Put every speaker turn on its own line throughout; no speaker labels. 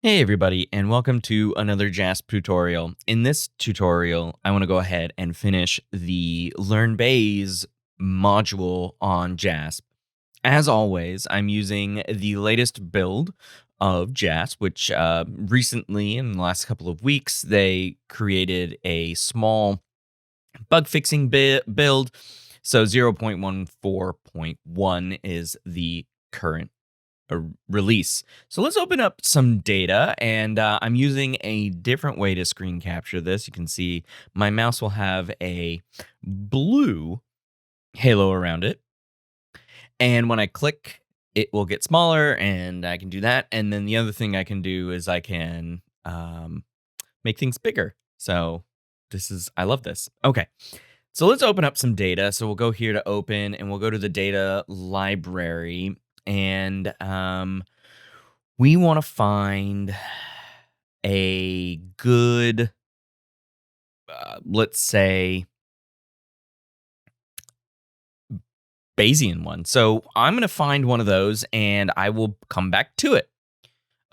Hey everybody, and welcome to another JASP tutorial. In this tutorial, I want to go ahead and finish the Learn Bayes module on JASP. As always, I'm using the latest build of JASP, which recently, in the last couple of weeks, they created a small bug fixing build. So 0.14.1 is the current release. So let's open up some data, and I'm using a different way to screen capture this. You can see my mouse will have a blue halo around it, and when I click, it will get smaller, and I can do that. And then the other thing I can do is I can make things bigger. So I love this. Okay. So let's open up some data. So we'll go here to open, and we'll go to the data library, and we want to find a good, let's say, Bayesian one. So I'm going to find one of those, and I will come back to it.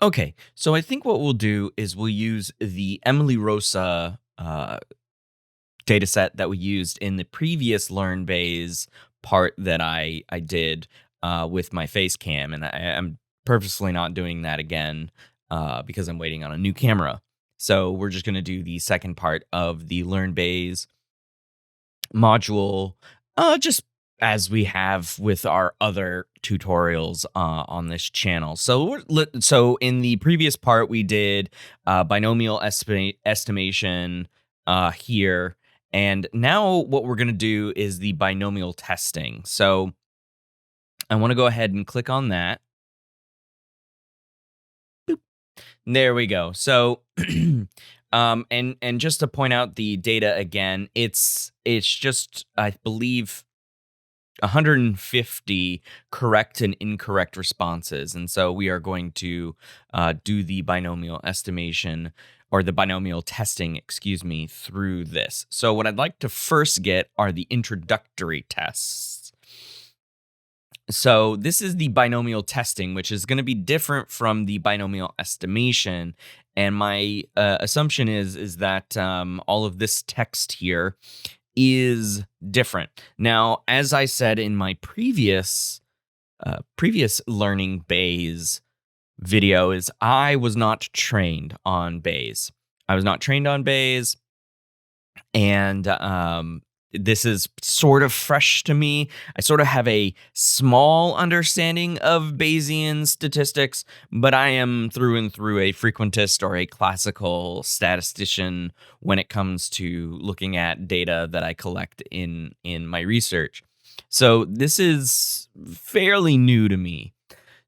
Okay, so I think what we'll do is we'll use the Emily Rosa dataset that we used in the previous Learn Bayes part that I did with my face cam, and I'm purposely not doing that again because I'm waiting on a new camera. So we're just going to do the second part of the Learn Bayes module, just as we have with our other tutorials on this channel. So in the previous part, we did binomial estimation here. And now what we're going to do is the binomial testing. So I want to go ahead and click on that. Boop. There we go. So and just to point out the data again, it's just, I believe, 150 correct and incorrect responses. And so we are going to do the binomial estimation, or the binomial testing, through this. So what I'd like to first get are the introductory tests. So this is the binomial testing, which is going to be different from the binomial estimation. And my assumption is that all of this text here is different. Now, as I said in my previous learning Bayes video, is I was not trained on Bayes. And this is sort of fresh to me. I sort of have a small understanding of Bayesian statistics, but I am through and through a frequentist or a classical statistician when it comes to looking at data that I collect in my research. So this is fairly new to me.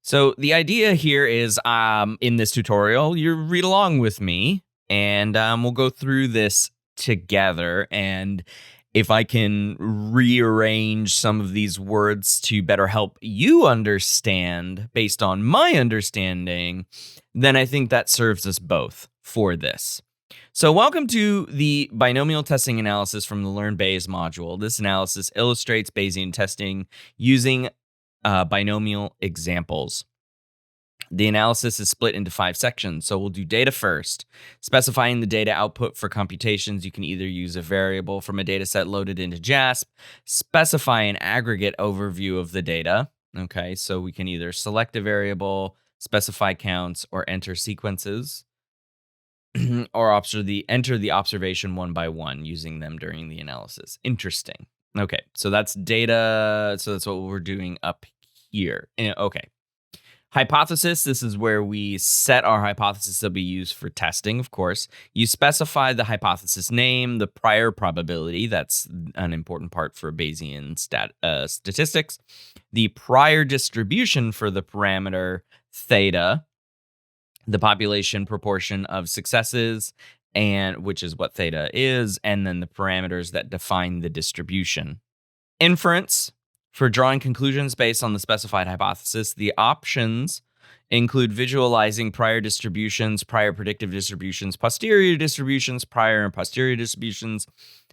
So the idea here is, in this tutorial, you read along with me, and we'll go through this together. And if I can rearrange some of these words to better help you understand based on my understanding, then I think that serves us both for this. So welcome to the binomial testing analysis from the Learn Bayes module. This analysis illustrates Bayesian testing using binomial examples. The analysis is split into 5 sections. So we'll do data first. Specifying the data output for computations, you can either use a variable from a data set loaded into JASP, specify an aggregate overview of the data. Okay, so we can either select a variable, specify counts, or enter sequences, or enter the observation one by one, using them during the analysis. Interesting. Okay, so that's data. So that's what we're doing up here. Okay. Hypothesis, this is where we set our hypothesis that we use for testing, of course. You specify the hypothesis name, the prior probability, that's an important part for Bayesian statistics, the prior distribution for the parameter theta, the population proportion of successes, and which is what theta is, and then the parameters that define the distribution. Inference, for drawing conclusions based on the specified hypothesis, the options include visualizing prior distributions, prior predictive distributions, posterior distributions, prior and posterior distributions,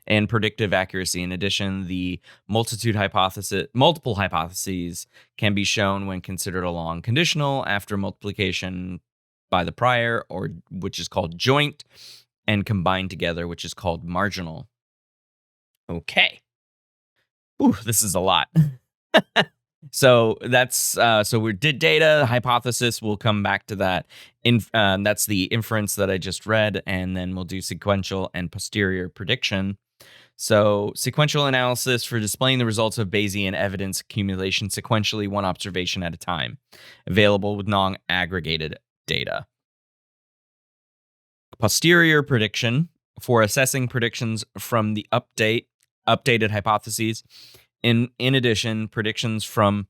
and predictive accuracy. In addition, the multiple hypotheses can be shown when considered along conditional, after multiplication, by the prior, or which is called joint, and combined together, which is called marginal. Okay. Ooh, this is a lot. So that's so we did data hypothesis. We'll come back to that. That's the inference that I just read, and then we'll do sequential and posterior prediction. So sequential analysis for displaying the results of Bayesian evidence accumulation sequentially, one observation at a time, available with non-aggregated data. Posterior prediction for assessing predictions from the updated hypotheses. In addition, predictions from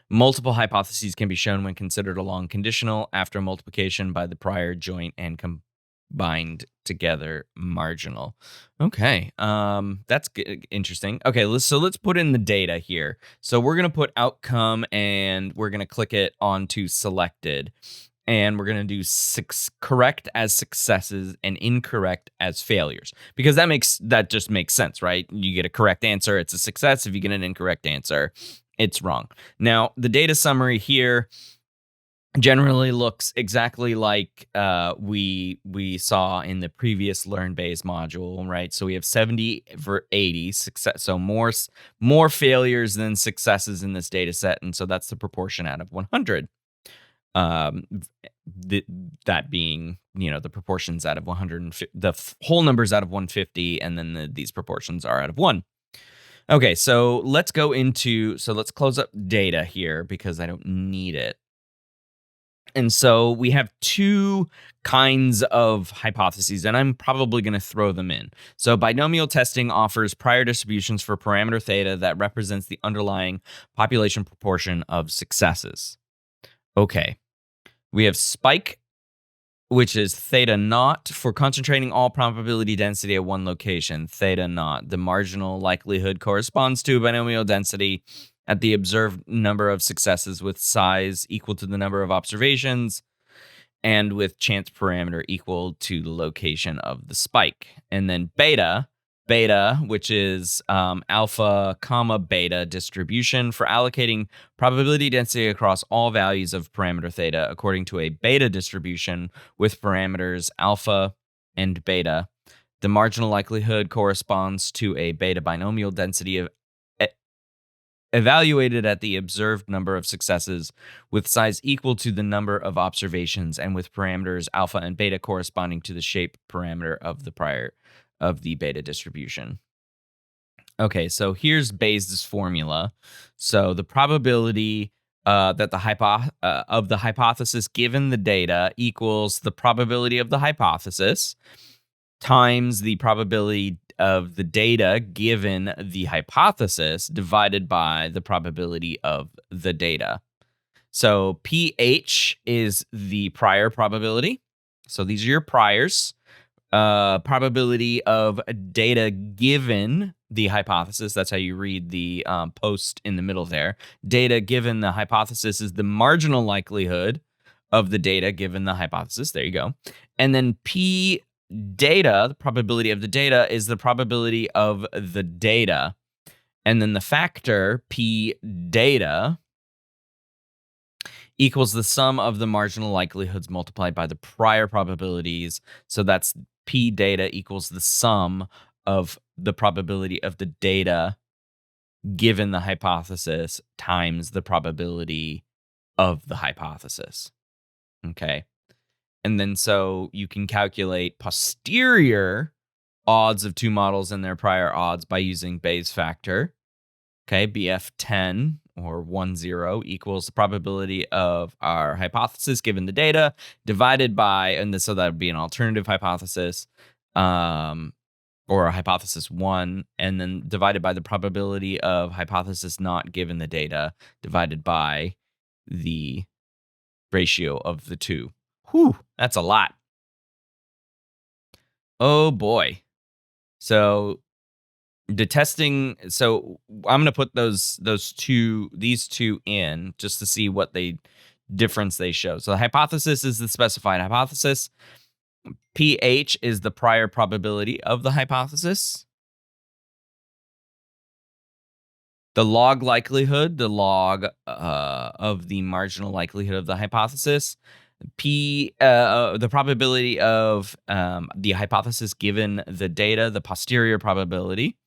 multiple hypotheses can be shown when considered along conditional after multiplication by the prior, joint, and combined together marginal. Okay, that's interesting. Okay, let's put in the data here. So we're gonna put outcome, and we're gonna click it onto selected, and we're gonna do correct as successes and incorrect as failures, because that just makes sense, right? You get a correct answer, it's a success. If you get an incorrect answer, it's wrong. Now, the data summary here generally looks exactly like we saw in the previous Learn Bayes module, right? So we have 70 for 80 success, so more failures than successes in this data set, and so that's the proportion out of 100. That being, the proportions out of 150, the whole numbers out of 150, and then these proportions are out of 1. Okay, so let's close up data here because I don't need it. And so we have two kinds of hypotheses, and I'm probably going to throw them in. So binomial testing offers prior distributions for parameter theta that represents the underlying population proportion of successes. Okay, we have spike, which is theta naught for concentrating all probability density at one location. Theta naught, the marginal likelihood, corresponds to binomial density at the observed number of successes with size equal to the number of observations and with chance parameter equal to the location of the spike. And then beta, which is alpha comma beta distribution for allocating probability density across all values of parameter theta according to a beta distribution with parameters alpha and beta. The marginal likelihood corresponds to a beta binomial density of evaluated at the observed number of successes with size equal to the number of observations and with parameters alpha and beta corresponding to the shape parameter of the beta distribution. Okay, so here's Bayes' formula. So the probability that of the hypothesis given the data equals the probability of the hypothesis times the probability of the data given the hypothesis divided by the probability of the data. So Ph is the prior probability. So these are your priors. Probability of data given the hypothesis. That's how you read the post in the middle there. Data given the hypothesis is the marginal likelihood of the data given the hypothesis. There you go. And then P data, the probability of the data, is the probability of the data. And then the factor P data equals the sum of the marginal likelihoods multiplied by the prior probabilities. So that's P data equals the sum of the probability of the data given the hypothesis times the probability of the hypothesis. Okay. And then so you can calculate posterior odds of two models and their prior odds by using Bayes factor. Okay, BF10 or 10 equals the probability of our hypothesis given the data divided by, and so that would be an alternative hypothesis, or a hypothesis 1, and then divided by the probability of hypothesis not given the data divided by the ratio of the two. Whew, that's a lot. Oh boy. So the testing, so I'm going to put these two in just to see what difference they show. So the hypothesis is the specified hypothesis. Ph is the prior probability of the hypothesis. The log likelihood, the log of the marginal likelihood of the hypothesis. The probability of the hypothesis given the data, the posterior probability.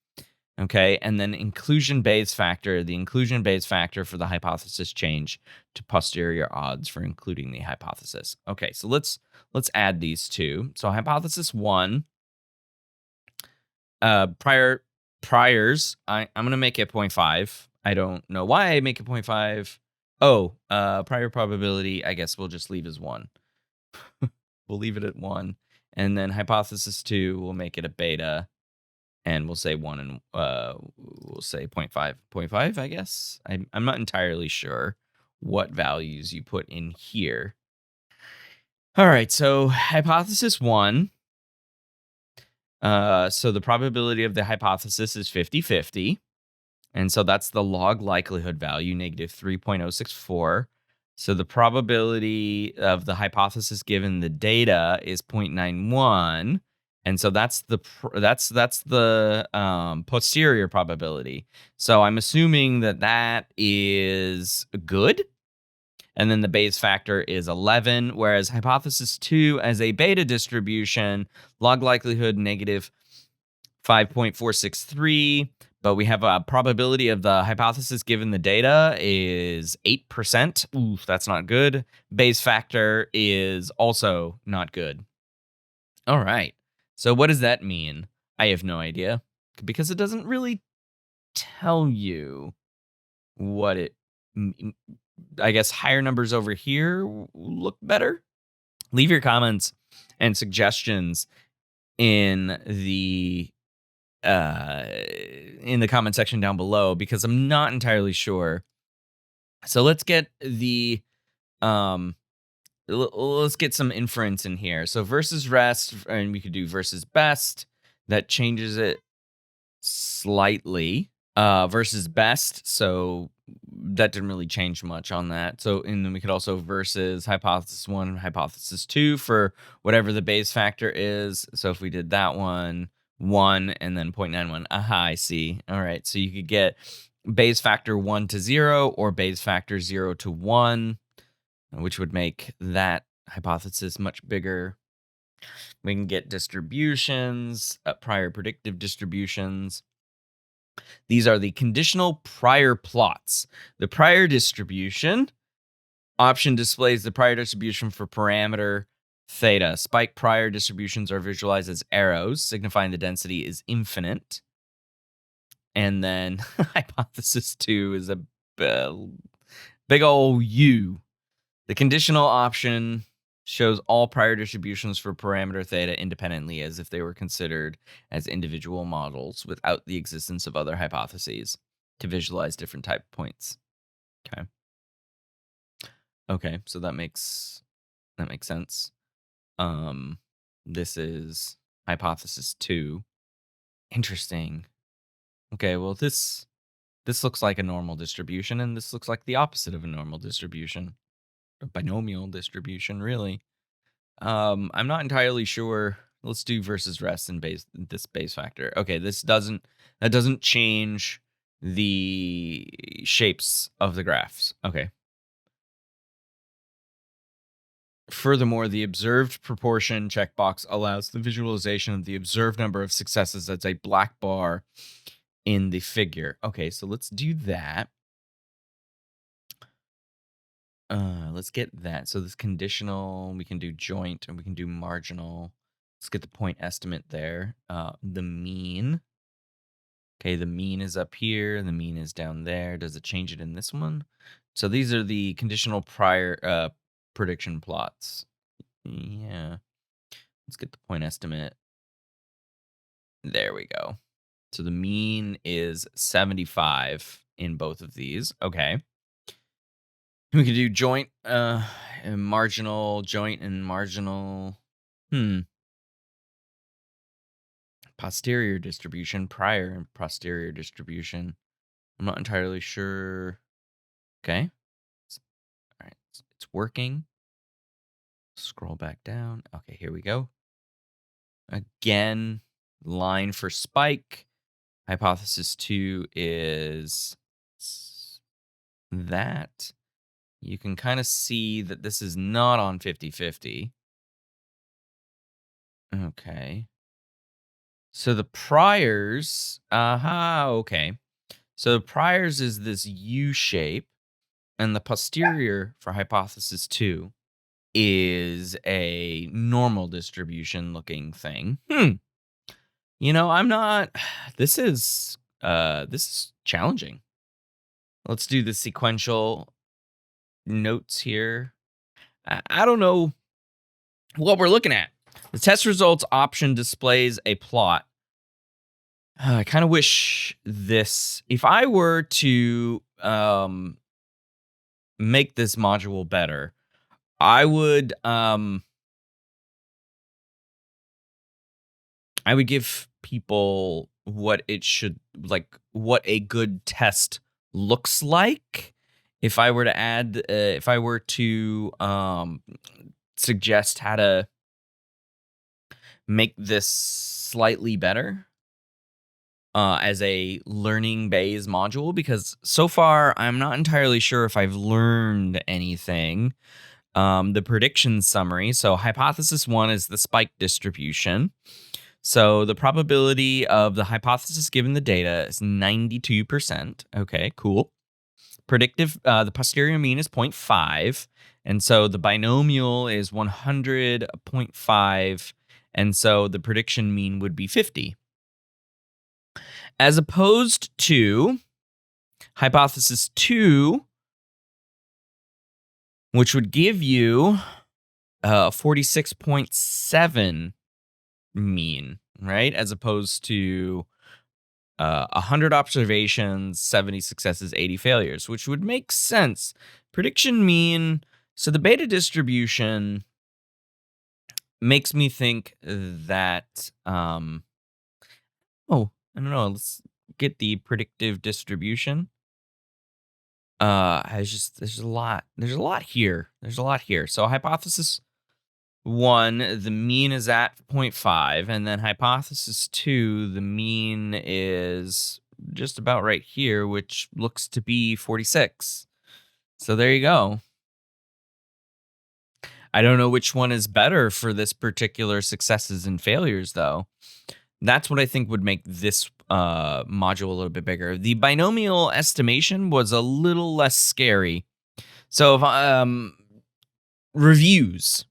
Okay, and then inclusion Bayes factor, the inclusion Bayes factor for the hypothesis change to posterior odds for including the hypothesis. Okay, so let's add these two. So hypothesis 1, priors, I'm going to make it 0.5. I don't know why I make it 0.5. Oh, prior probability, I guess we'll just leave as 1. We'll leave it at 1. And then hypothesis 2, we'll make it a beta. And we'll say 1 and we'll say 0.5. 0.5, I guess. I'm not entirely sure what values you put in here. All right, so hypothesis 1. So the probability of the hypothesis is 50-50. And so that's the log likelihood value, negative 3.064. So the probability of the hypothesis given the data is 0.91. And so that's the posterior probability. So I'm assuming that is good. And then the Bayes factor is 11, whereas hypothesis 2 as a beta distribution, log likelihood negative 5.463, but we have a probability of the hypothesis given the data is 8%. Ooh, that's not good. Bayes factor is also not good. All right. So what does that mean? I have no idea because it doesn't really tell you what it. I guess higher numbers over here look better. Leave your comments and suggestions in the comment section down below because I'm not entirely sure. So let's get the let's get some inference in here. So versus rest, and we could do versus best. That changes it slightly. Versus best, so that didn't really change much on that. So, and then we could also versus hypothesis 1 and hypothesis 2 for whatever the Bayes factor is. So if we did that one, 1 and then 0.91. Aha, I see. All right, so you could get Bayes factor 1 to 0 or Bayes factor 0 to 1, which would make that hypothesis much bigger. We can get distributions, prior predictive distributions. These are the conditional prior plots. The prior distribution option displays the prior distribution for parameter theta. Spike prior distributions are visualized as arrows, signifying the density is infinite. And then hypothesis 2 is a big old U. The conditional option shows all prior distributions for parameter theta independently as if they were considered as individual models without the existence of other hypotheses to visualize different type points. Okay, so that makes sense. This is hypothesis 2. Interesting. Okay, well this looks like a normal distribution, and this looks like the opposite of a normal distribution. A binomial distribution, really. I'm not entirely sure. Let's do versus rest and this Bayes factor. Okay, that doesn't change the shapes of the graphs. Okay. Furthermore, the observed proportion checkbox allows the visualization of the observed number of successes as a black bar in the figure. Okay, so let's do that. Let's get that. So this conditional, we can do joint and we can do marginal. Let's get the point estimate there. The mean. Okay, the mean is up here. The mean is down there. Does it change it in this one? So these are the conditional prior prediction plots. Yeah. Let's get the point estimate. There we go. So the mean is 75 in both of these. Okay. We could do joint and marginal, joint and marginal. Posterior distribution, prior and posterior distribution. I'm not entirely sure. Okay. All right. It's working. Scroll back down. Okay, here we go. Again, line for spike. Hypothesis 2 is that. you can kind of see that this is not on 50/50. Okay. So the priors, okay. So the priors is this U shape, and the posterior for hypothesis 2 is a normal distribution looking thing. I'm not this is challenging. Let's do the sequential notes here. I don't know what we're looking at. The test results option displays a plot. I kind of wish this, if I were to make this module better, I would give people what it should, like, what a good test looks like. If I were to suggest how to make this slightly better as a learning Bayes module, because so far I'm not entirely sure if I've learned anything. The prediction summary. So hypothesis 1 is the spike distribution. So the probability of the hypothesis given the data is 92%. Okay, cool. Predictive, the posterior mean is 0.5. And so the binomial is 100.5. And so the prediction mean would be 50. As opposed to hypothesis 2, which would give you 46.7 mean, right? As opposed to 100 observations, 70 successes, 80 failures, which would make sense. Prediction mean, so the beta distribution makes me think that, I don't know, let's get the predictive distribution. There's a lot here. So hypothesis 1, the mean is at 0.5, and then hypothesis 2, the mean is just about right here, which looks to be 46. So there you go. I don't know which one is better for this particular successes and failures, though. That's what I think would make this module a little bit bigger. The binomial estimation was a little less scary. So if reviews.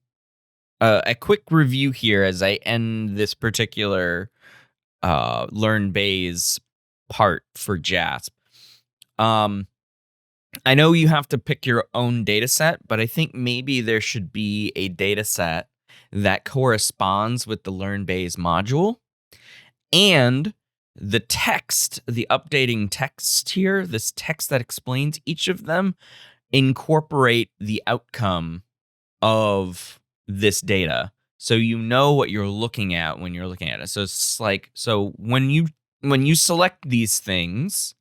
A quick review here as I end this particular Learn Bayes part for JASP. I know you have to pick your own data set, but I think maybe there should be a data set that corresponds with the Learn Bayes module. And the text, the updating text here, this text that explains each of them, incorporate the outcome of this data, so you know what you're looking at when you're looking at it. So it's like, so when you select these things,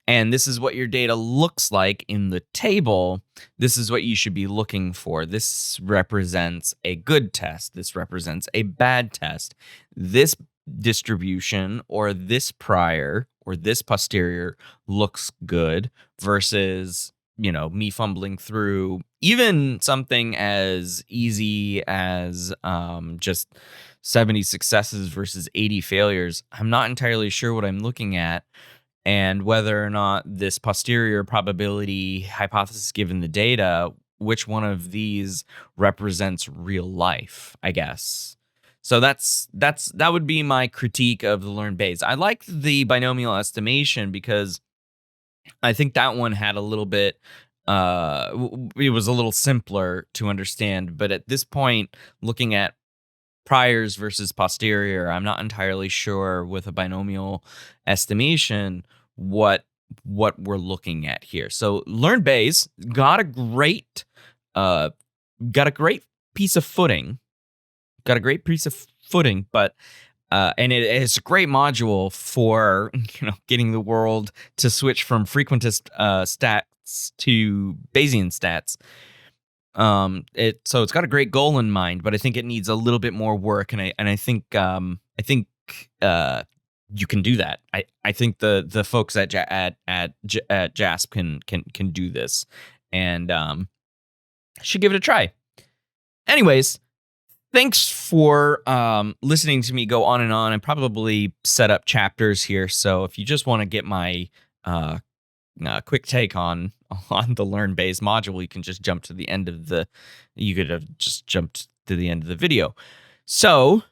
and this is what your data looks like in the table, this is what you should be looking for. This represents a good test. This represents a bad test. This distribution or this prior or this posterior looks good versus, me fumbling through even something as easy as just 70 successes versus 80 failures. I'm not entirely sure what I'm looking at and whether or not this posterior probability hypothesis given the data, which one of these represents real life, I guess. So that would be my critique of the Learn Bayes. I like the binomial estimation because I think that one had a little bit, it was a little simpler to understand. But at this point, looking at priors versus posterior, I'm not entirely sure with a binomial estimation what we're looking at here. So Learn Bayes got a great piece of footing. But and it's a great module for getting the world to switch from frequentist stats to Bayesian stats. So it's got a great goal in mind, but I think it needs a little bit more work, and I think you can do that. I think the folks at JASP can do this, and should give it a try. Anyways, thanks for listening to me go on and on, and probably set up chapters here. So if you just want to get my quick take on the Learn Bayes module, you can just jump to the end of the. You could have just jumped to the end of the video. So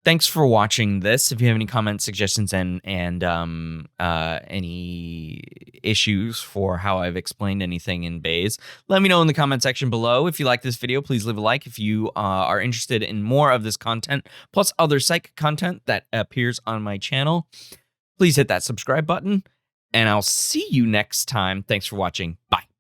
thanks for watching this. If you have any comments, suggestions, and any issues for how I've explained anything in Bayes, let me know in the comment section below. If you like this video, please leave a like. If you are interested in more of this content, plus other psych content that appears on my channel, please hit that subscribe button, and I'll see you next time. Thanks for watching. Bye.